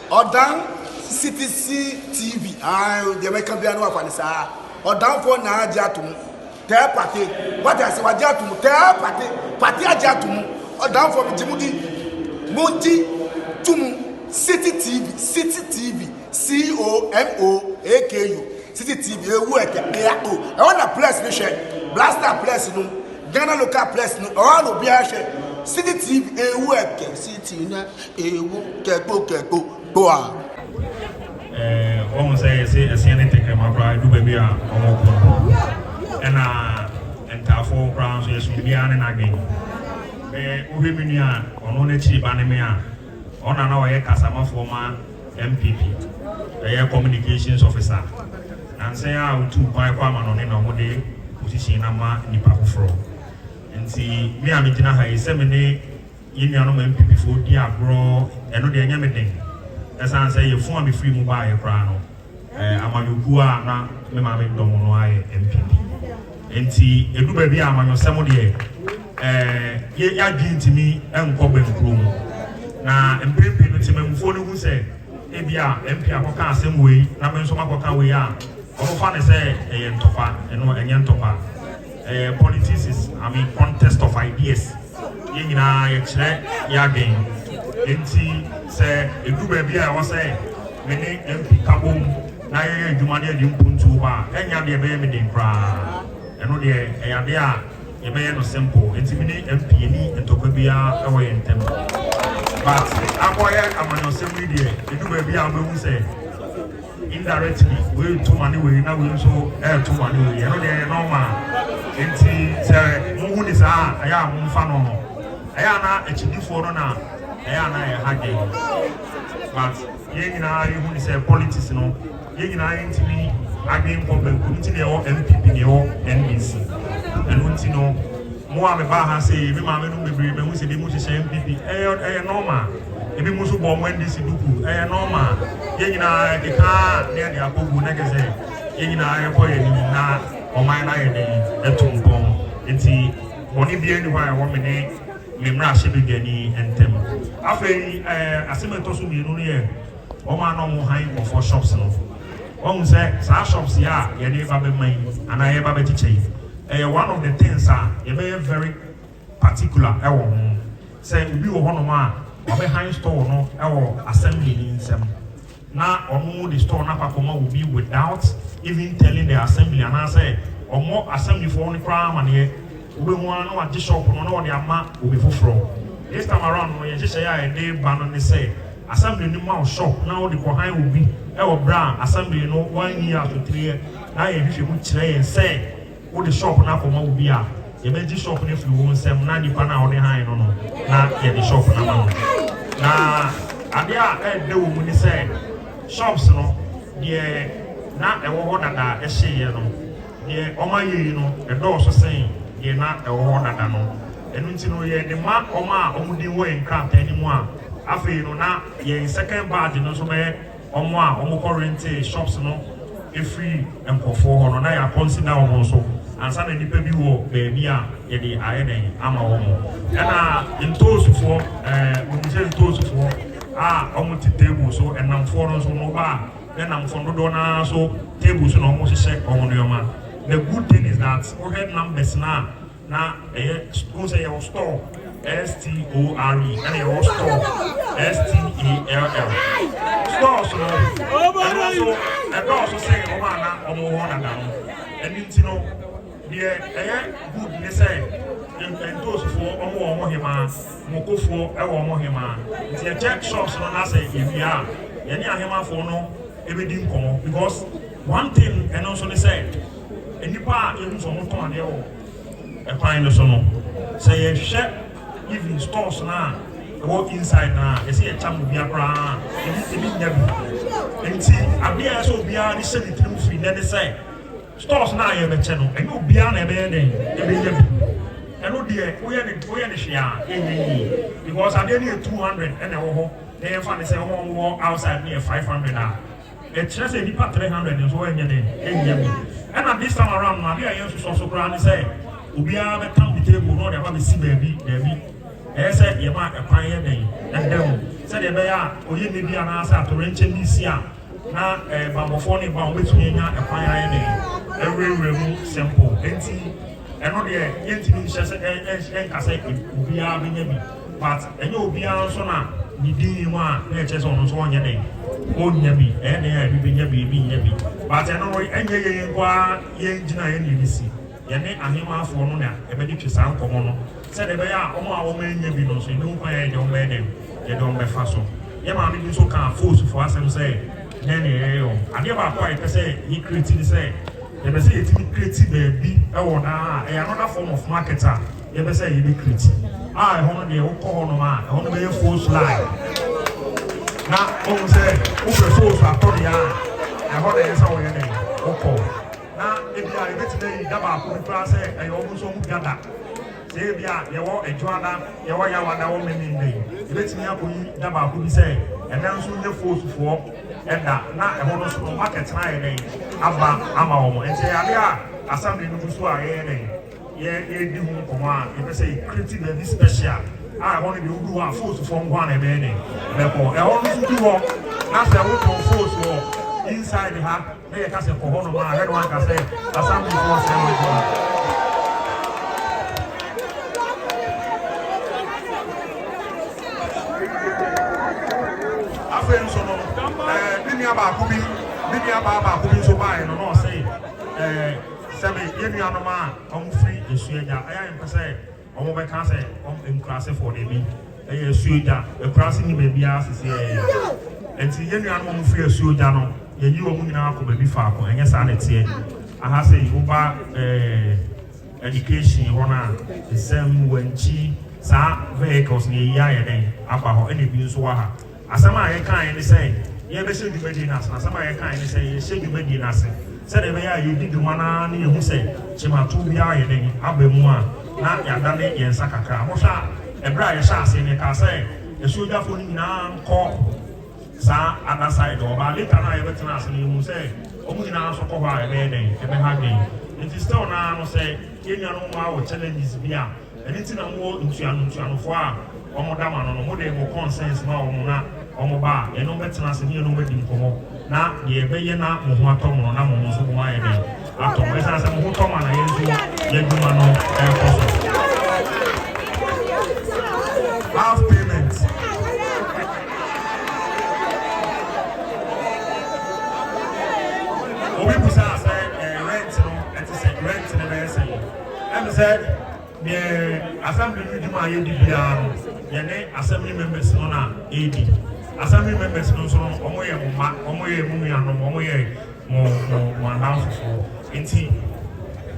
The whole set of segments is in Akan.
Odan CTC TV. The American Biano of Anissa. Odan for na Jatum. Tell party. What I say, what Jatum, tell party Jatum. Odan for Jimudi. Monty Tum City TV. COMOAKU. City TV. I want a place, Blaster place, no. Ghana local place, no. All of Biashe. City TV. City na. Keko. Boa. Almost say anything my bride do baby and for crowns yes we and again. Ubiminia on the cheap anemia on an hour Kasama former MPP, a communications officer, and say out to buy Quaman on a day position ama nipa fro. And see me a meeting a seminar in the MPP for dear bro and the anything. As I say, you form me free mobile crown. Amayukua na me mama ndomo MPP. Enti edu baby amanyo semo de ya ginti mi enko benkrom. Na MPP no timemfo no hu se ebia MP akoka asem wei na me nso makoka wei a ofa ne se ntopa eno enye ntopa. Politics is contest of ideas. Ye nyina ye kire ya gain. Enti say edu baby I was say many MP kabom na ye adwumade adi mpuntu ba enya de be me den kra eno de eya de a ye be no simple enti mini MP ni entokwa bia e wo yentem but akoye amanyo semri de edu baby a be say indirectly we to money we na we so to money we eno de normal enti say mo hu ni sa aya mo mfa no no aya na echidifo no na but yengina you say politics no yengina intimi again problem community or MPP or NDC and unti no mo ame ba ha say me ma me no bebre me hu say dem mo say MPP normal ebi mo so bo mo NDC duku normal yengina de ka ne de akogu na gese yengina ko ye ni na o man na ye de etumpon enti boni bi eni wa wo me ne memra shebi gani entem afei asemento so bi no ye o ma no mo han for shops no o say sa shops ya ye dey ba be man ana ye ba be tichei one of the things ye be very particular e wo say obi wo hono ma o be han store no e wo assembly ni nsem na onu the store na pakoma will be without even telling the assembly and I say o mo assembly for only crime and ye we want no adi shop no no dey ama obi foforo this time around no ye say ya dey ban no say assembly ni ma shop now the behind will be e wo bra assembly no 1 year to 3 years na ye hwehwe mu kire ye say wo the shop na for ma will be a ye be di shop ni flu won sem na di pa na wo dey high no no na ye the shop na ma na ade a dey wo mu ni say shops no de na e wo ho dada e hye ye no de o ma ye no e do so sen ye na e wo dada no enu nti no ye de ma oma omudi wo enkra ta ni mu a afei no na ye second batch no so me omo a omo current shops no e free enkofo ho no na ya consider omo so ansa na nipa bi wo baby a ye de aye den ama omo na intosufo omo se intosufo omo ti table so enam for no so no ba enam for do na so table so no omo se omo no ma. The good thing is that we have numbers now who say your store STORE and your store STALL stores and also say and you know the good they say and those for hima moko for hima the check shops no say if you are any hima for no everything come because one thing and also they say enipa enu so moto ade o e kwan no so no say ye hwe even stores na go inside na e say e cham bia kra ebi nya bi enti abia so bia ni se litrim free na dey say stores na ye be che no enu bia na e be den e be nya bi enu de wo ye ne hwe a enyi because ade ni 200 and e wo ho na ye fa ne say wo outside near 500 na e chere say nipa 300 so enye den enya bi. And at this time around, I used to so grand say, Ubia be come the table, no, they have a see baby. I said, you might a pioneer day, and then said the bear or you may be an answer to wrench in this year. Now, Babophone bound which we are a fire every room simple. And not the intimate and cassette will be our baby. But and you'll be our son. Ni di wa na eche so no so onye den onya bi e na ya bi nya bi but no enye ye kwa ye ngina ye ni bisi ye ne ahema afo no na e be di twesa nkomo no se de be ya omo a wo nya bi no so ni nkwa ye de o be den ye de o be fa so ye ma bi so kan force for asem say na ne ye yo ade ba kwa ye say he create say ye be say ye ti create be bi e wo na e another form of marketer ye be say ye be create I want to call no man. I want to be a false lie. Now, who say, who force I told you? I want to answer your name. Okay. Now, if you are a bit today, Daba, who class I almost won't get that. Say, you want a Joanna, you want a woman in the let me up with Daba, who say, and then soon the force for and that. Now, I want to market my name. Abba, Ama, and say, assembly to swear a name. Yeah, do command. If I say creative and this special, I want to do a force from one and many. Therefore, I always do walk. That's a work on force walk inside the heart. They can say for one of my head one can say, assembly force everyone. I feel so. Many about Kubi so by and not say, Sabi, you are no man, free and Suya. I am per se, on my cancer, in class for the me. A Suya, a crossing may be asked to say, and see any animal free a Suya, you are moving out of baby farm, and yes, I say, I have say, Uba education, one, the same when she saw vehicles near Yaya, about any views. As some I can't say, you ever should be ready us, as some I can't say, you should be ready us. Said you did the one who said, Chima 2 years, Abemua, not Yadane, and Sakaka. Mosha, a bright shas in a casse, a soldier for now call Sa other side or later I ever tell us and you say, only now so call a baby, a behaving. It is still now say, in your own hour challenges beyond, and it's in a more into an foie, or more damn, or more than more conscience now, or more bar, and no better as in your wedding for. Na ye be na mo ho atom no na mo so mo aye den atom we sa mo tom na yenzu ye duma no e koso half payment obi busa say rent no et say rent na be say em said the assembly duma ye di bia ye ne assembly members no na edi assembly members no so omoye mma omoye mumiano omoye mo announce for enti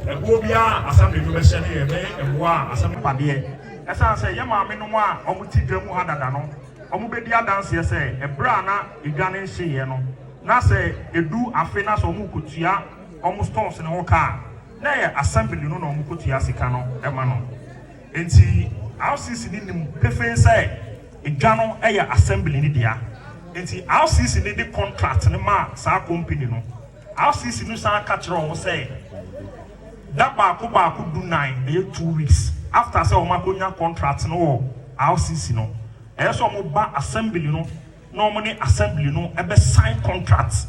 ego bia assembly no be share e be ego a assembly pade esa say ye ma me no a omuti dwamu ha dada no omu be di adanse ye say e bra na edwane hye no na say edu afe na so omu kotua omu stores ne ho ka na ye assembly no na omu kotua sika no e ma no enti RCC ni nim pefe say Igano aya assembly ni dia. Enti RCC ni di contract ni ma sa company no. RCC no sa catch wrong say that ba ko do 9 2 weeks after say o ma konya contract no RCC no. E so mo ba assembly no no mo ni assembly no e be sign contract.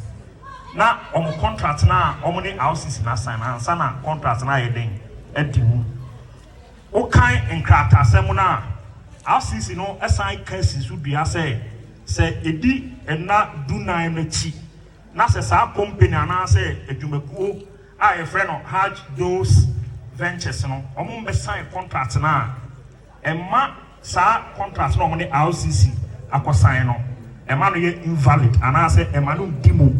Na o mo contract na o mo ni RCC na sign ansa na contract na ye den e di mu. O kan enkrata asem na RCC no assign cases would be say edi na do 9 na chi na say sa company ana say edwumakuo a e friend no Hajj those ventures no omo be sign contract na emma sa contract no omo ni RCC akosign no emma no ye invalid ana say emma no demo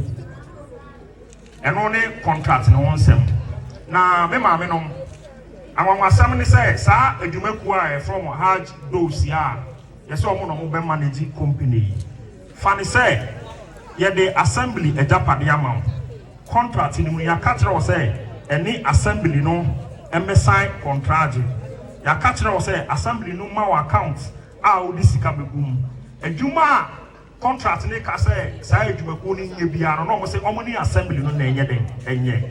eno ne contract no wonsem na me ma me no Awasam ni say sa edwumakuo a from Hajj those ya yes omo no mo be manage company fani say ye the assembly ejapade amount contract ni mu ya katra say any assembly no sign contract ya katra say assembly no ma account a odi sika begum edwuma contract ni ka say sa edwumakuo ni nye bia no mo say omo ni assembly no na enye den enye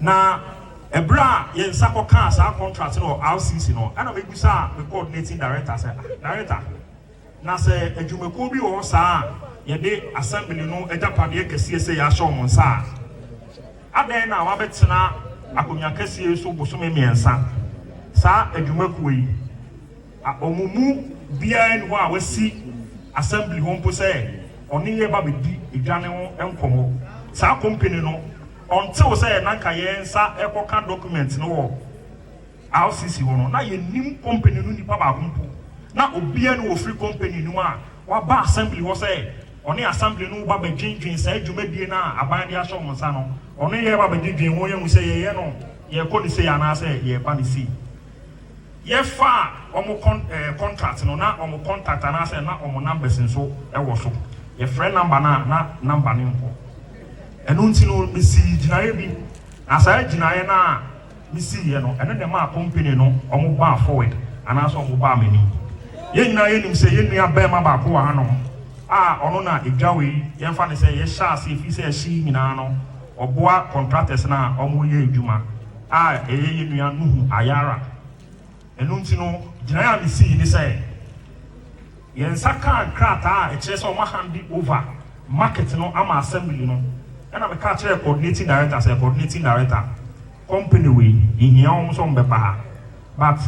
na Ebra yen sako kan sa contract no RCC no and we bisa the coordinating director say director na sɛ adwumakuo bi wɔ saa yɛde assembly no agyapadeɛ kɛseɛ sɛ yɛahyɛ ɔmo nsa adan na wabɛtena akonnwa kɛseɛ so bosome mmiɛnsa saa adwumakuo yi ɔmo mu biara ne hɔ a wasi assembly hɔ mpo sɛ ɔne yɛ ba bɛdi edwane ho nkɔmmɔ saa company no until say nanka yensa ekoka document no wo RCC ho no na yenim company no nipa ba kompo na obia no free company no a wa ba assembly ho say oni assembly no ba bedwindwin say dwumadie na aban de ahye omonsa no oni ye ba bedwindwin ho yemu say ye no ye ko ni say ana say ye ba ni see ye fa omo contract no na omo contact ana say na omo numbers nso e wo so ye friend number na number ni mpo enu nti no misi ginaye bi asa ginaye na misi ye no eno de ma company no omo ba forward ana so omo ba mani ye nyina ye nim say ye nua ba ma ba ko wa hanom ono na edwawe ye mfa ne say ye sha ase fi say shi nyina no oboa contractors na omo ye edwuma ye nua nuhu ayara enu nti no ginaye misi ni say ye nsaka krata e kire say omo hand over market no ama assembly no and I'm a catcher coordinating director, say coordinating director. Company we in here almost on bepa, but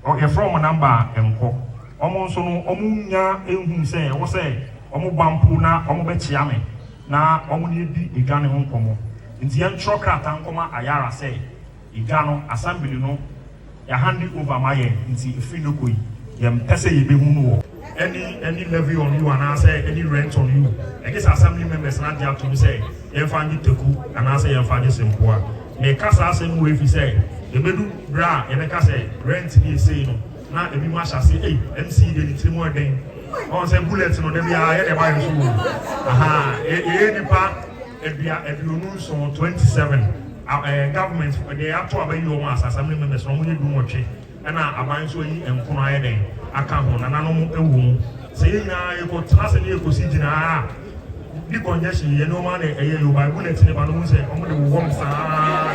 or a from a number and co. Almost no omunya who say, or say, omu bampuna, omu bechiame, na omuni di igani home como. In the end, Trocrat and Coma Ayara say, Igano, assembly no, ya hand it over my end, in the Finokui, yam Tessa Yibihuno. Any levy on you and I say any rent on you. I guess assembly members not there to say, you find it to cook and I say you find this in poor. May Casa say, if you say, the middle bra, and I can say, rent is saying, now every much I say, hey, MC, the little more thing. On some bullets on every eye, everybody so. Aha, any part, every news on 27. Government, they have to obey your mass assembly members from when you do much. And I bind so and Kuna. Akahon na nanom ewu say na yeko trase na yeko sigina di congestion ye no man e ye Yoruba bullet ne ba no say omo de wo wom saa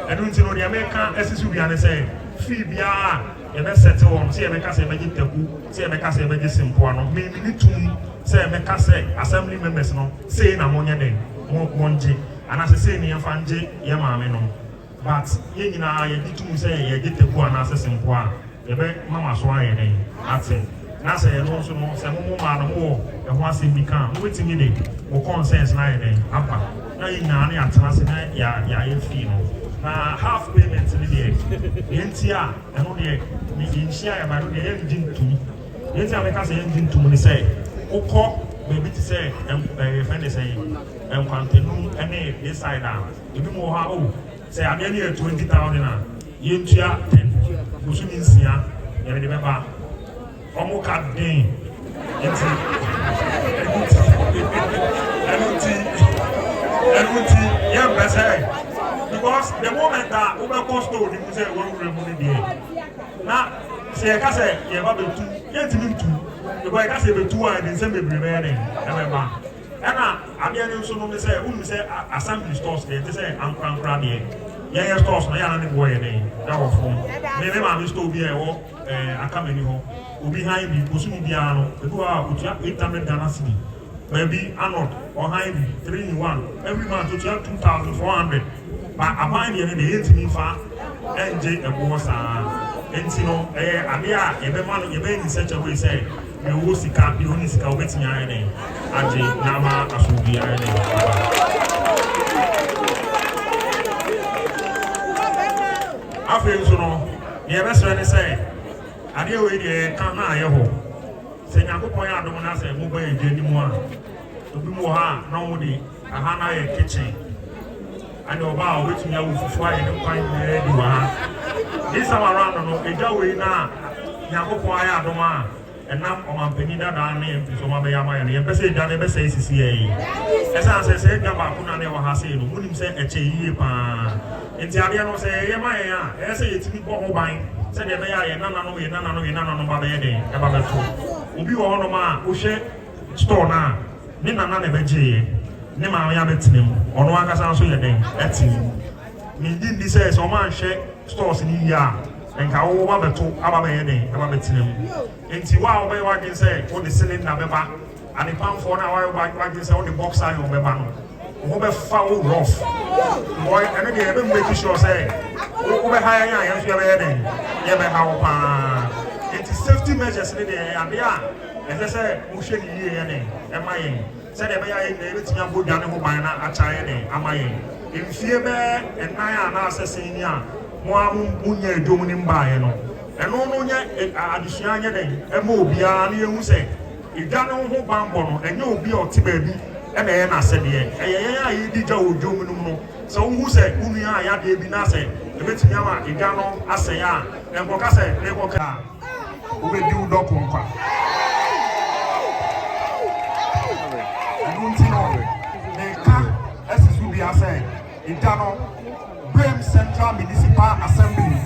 enu ntino de America esisu bia ne say fee bia ye be settle on say America say beji taku say America say beji simpo no me ni tum say America say assembly members no say na monye den monje ana say ni yefanje ye maame no. But ye nyina ye ditum say ye gete ku ana asesempo a ye be mama so aye den ate na say ye no so no say mo ma no mo e ho asem bi kan mo wetimi de mo conscience na ye den apa na ye nyina na atena se na ya ye fi no na half payment ni de ye ntia e no de ni inshia ya ba no de ye njintum ye ntia me ka say ye njintum ni say ukọ baby to say friend say kwantenu ene this side down ebi mo ha o say I near 20,000 na yentua 10 busu ni nsia ye de beba omo ka den enti ye bese because the moment that we go store the say we remove there na say ka say ye ba betu ye timi tu because ka say betu a den say bebre be den e beba ena abia ni so no say unu say assembly stores there they say ankra there yeah stores no ya na ne boy dey that was from me ma store bi e wo akamani ho obi han bi kosumi bia no ebu a otua 800 Ghana cedi maybe anot or high 3 in 1 every month otua 2,400 but aban ye ne yentimi fa enje ebo sa enti no abia e be ma no ye be in such a way say me wo sika bi oni sika obetimi aye ne aje na ma asubi aye ne afi so no ye be so ne say ade we de kan na aye ho se nyakopon ya adom na say mo ba ye dwani mu a obi mu ha na wo de aha na ye kitchen and oba obetimi awu fufu aye ne kwan ne di wa this time around no eja we na nyakopon ya adom a enam omampani dada na empiso ma be yama ye pese dada be say sisi ye esa say gaba kuna ne wa ha say no munim say eche yie pa enti ade no say ye ma ye a say yetimi bo ho ban say de be ya ye nana no ba be ye den e ba be to obi wo no ma wo hwe store na ni nana ne be je ne ma ya betinem ono akasa so ye den etim mi di say so ma hwe stores ni ya nka wo ba beto aba be yeden aba betinam enti wa wo be wadin say wo de cylinder beba ani pamfo na wa wadin say wo de boxer yo beba no wo be fa wo rough boy ene de be make sure say wo be higher yan so be yeden ye be ha wo pa enti safety measures ne de ade a ese say wo hwe ni yie yeden e ma yen say de be ya yen na be tinya bodwane ho ban na acha yeden ama yen emfie be enan na asese ni a mo amunye edom ni mbaaye no eno no nye adesua nye den e ma obia na yehu se idwa no ho bambo no enye obi ote baabi e na ye na asede ye eye ya ye dija odom no no so hu se unu ya ya de bi na se e betimi ama idwa no ase ya enko ka se ne ko ka obedi udoko nkwa enu ntino ne ka esisu bi ase idwa no Brem Central Municipal Assembly.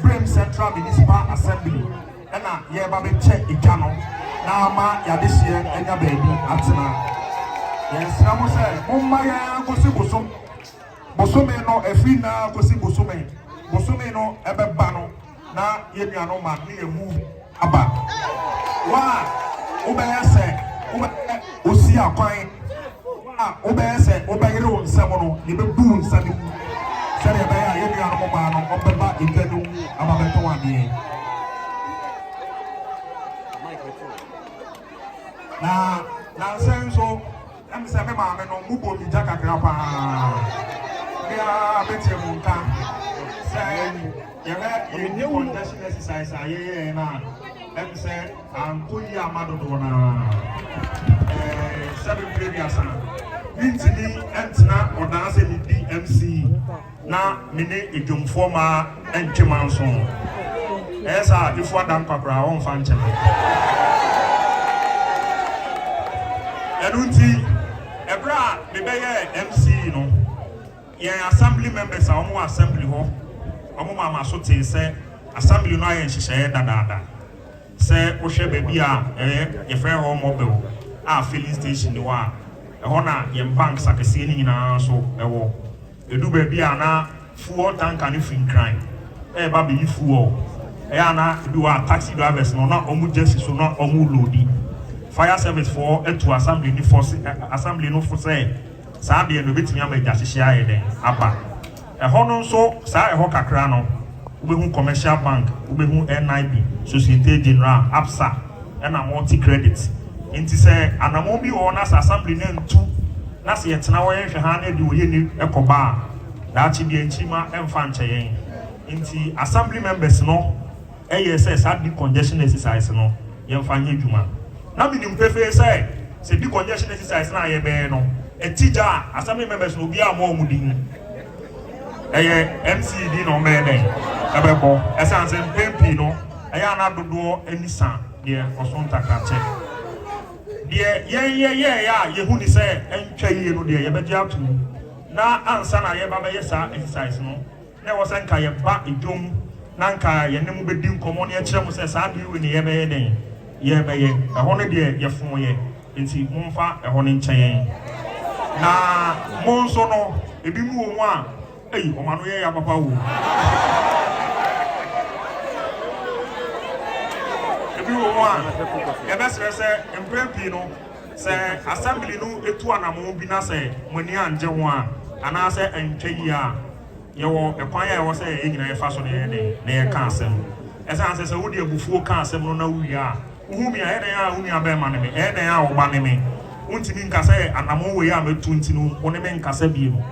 Brem Central Municipal Assembly. Ena ye ba be check igano. Na ma ya de hie enya baabi atena. Ye sra mo se umma ya kosi bosom. Bosome no efi na kosi bosome. Bosome no ebeba no na ye nuano ma ne emu aba. Wa obeye se osi akwan. Obeye se obeyere onsem no ye be bu nsem sere be ya ye nuano mo ba no obeba igadu ababeto wade na senso am se me ma me no mubo mi jaka kra pa ya beti mu nka se ye be condition exercise aye na am se ankoyi amado do na seven previous Nintini entina odanse ni DMC na mini ejumfo ma entwemanson esa ifo adam kwakra won fa nche enunti ebra me beye MC no ye assembly members a assembly ho omo ma so te se assembly no aye nhihye dadada se wo hwe ba bia ye frɛ ho mobile a filling station ni wa ehona yem bank sakese ni nyina so ewo edu ba bia na fuel tanker ni fin crime ba be fuel ana edu wa taxi drivers no na omu jesi so na omu loadi fire service for etu assembly ni force assembly no for say saa de no betimi amaja hihye aye den aba ehono so saa eho kakra no ubehu commercial bank ubehu NIB Societe Generale Absa na multi credit inti say anamo bi wo na assembly na ntu na se yetena wo yenhwe ha na de wo yeni ekoba da chi bi enchima emfa nche yen inti assembly members no say sa di congestion exercise no yemfa nye dwuma na bi nim pefe say se di congestion exercise na ye be no etija assembly members no bi amo omudin MCD no me den ebebo esanse pempi no na dodo enisa de osonta krache de ye ya yehu ni say entwa ye no de ye be dia tu na ansa na ye ba be yesa exercise no na wo se nka ye ba edom na nka ye nem be di nkomo ne kire mo se sa de we ne ye be ye den ye be ye eho ne de ye fon ye enti momfa eho ne nchen na mo so no ebi mu wo a o ma no ye ya papa wo ebi wo a e be se emprepi no se assembly no etu anamo bi na se moni anje ho a ana se entwe a ye wo ekwan ya wo se ye nyina ye fa so ne ye den na ye ka asem esa se wo de abufuo ka asem no na wi a hu mi a ye den a hu mi a be ma ne me ye den a wo ba ne me untimi nka se anamo we ya metu ntinu wo ne me nka se bi no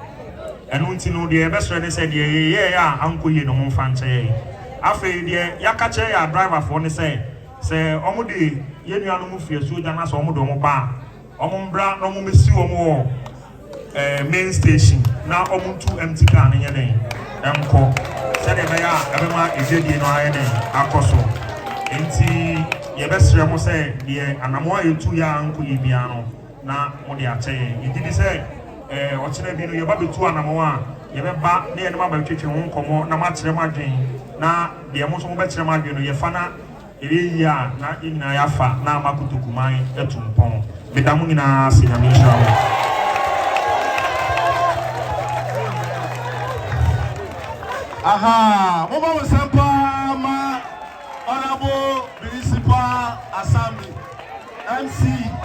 enu ntinu de ye be sre ne se de ye ya ankoye no mo fa nche afi de ya ka che ya driver for ne se omo de ye nuanu mu fie so jana so omo do mo ba omo mbra no mo mesi omo main station na omo tu empty car ne den enko se de be ya ebe ma ejedi no aye den akoso enti ye be sre mo se de anamo ayetu ya anko ye bia no na mo de ache enti di se o kire bi no ye ba betu anamo a ye be ba ne ye ma ba twetwe ho nkomo na ma kire ma dwen na de mo so mo be kire ma dwen no ye fa na ya na ina ya fa na makutukuman etumpon bedamu nyina sinamisha Aha, Mama Sampa, ma Honorable Municipal Assembly, MC